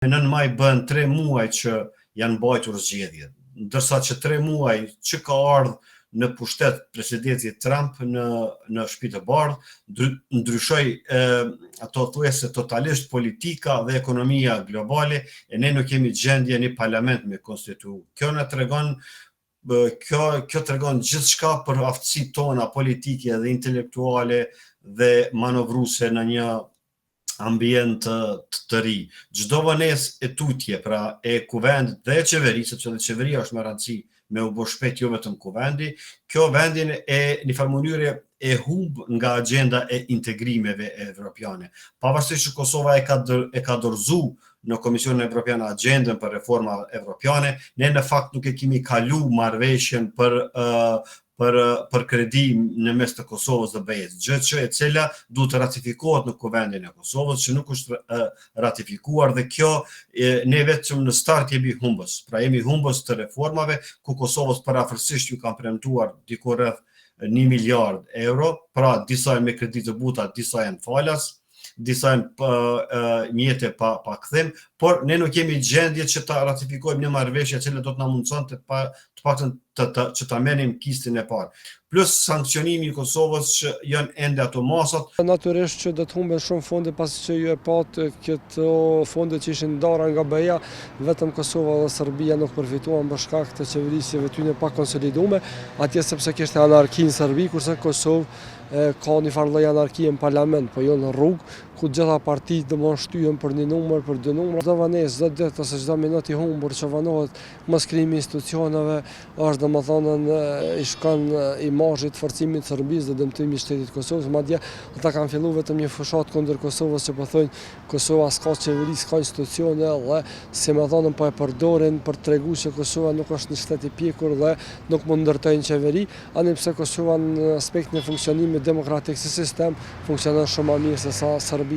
Në 9 maj bën 3 muaj që janë mbajtur zgjedhjet, ndërsa që 3 muaj që ka ardhur në pushtet presidenti Trump në Shtëpi të Bardhë, ndryshoi ato thuajse totalisht politika dhe ekonomia globale, e ne nuk kemi gjendje një parlament me konstituu. Kjo tregon gjithçka për aftësitë tona politike dhe intelektuale dhe manovruese në një ambient të ri. Çdo vonesë e tutje, pra e kuvendit dhe e qeverisë, sepse edhe qeveria është me rëndësi me u bë shpejt jo vetëm kuvendi, kjo vendin e në farë mënyrë e humb nga agenda e integrimeve evropiane. Pavarësisht që Kosova e ka dorëzuar në Komisionin Evropian agendën për reforma evropiane, ne në fakt nuk e kemi kalu marrëveshjen për kredi në mes të Kosovës dhe BE-s, gjë që e cila duhet të ratifikohet në kuvendin e Kosovës, që nuk është ratifikuar, dhe kjo ne vetëm në start jemi humbës. Pra jemi humbës të reformave, ku Kosovës parafërsisht ju kanë premtuar diku rreth 1 miliard euro, pra disa janë me kredi të buta, disa janë falas, disa janë mjete pa kthim, por ne nuk kemi gjendje që ta ratifikojmë një marrëveshje e cila do të na mundson të paktën që ta merrim kistin e parë. Plus sankcionimi i Kosovës që janë ende ato masat. Natyrisht që do të humben shumë fonde pasi që ju e patë këto fonde që ishin ndara nga BE-ja, vetëm Kosova dhe Serbia nuk përfituan për shkak të qeverisjeve tyne pa konsolidume, atje sepse kishte anarki në Serbi, kurse Kosovë ka një farë lloj anarkie në parlament, po jo në rrugë, ku gjitha partitë do shtyhen për një numër, për 2 numra. Çdo vanesë, çdo ditë ose çdo minutë i humbur që vanohet mos krijimi institucioneve, është domethënë i shkon imazhit forcimit të Serbisë dhe dëmtimi i shtetit Kosovës. Madje ata kanë filluar vetëm një fushat kundër Kosovës që po thonë Kosova s'ka qeveri, s'ka institucione, dhe si më thonë po e përdorin për treguar se Kosova nuk është një shtet i pjekur dhe nuk mund ndërtojnë qeveri, ani pse Kosova në aspektin e funksionimit demokratik si sistem funksionon shumë më mirë se sa Serbia.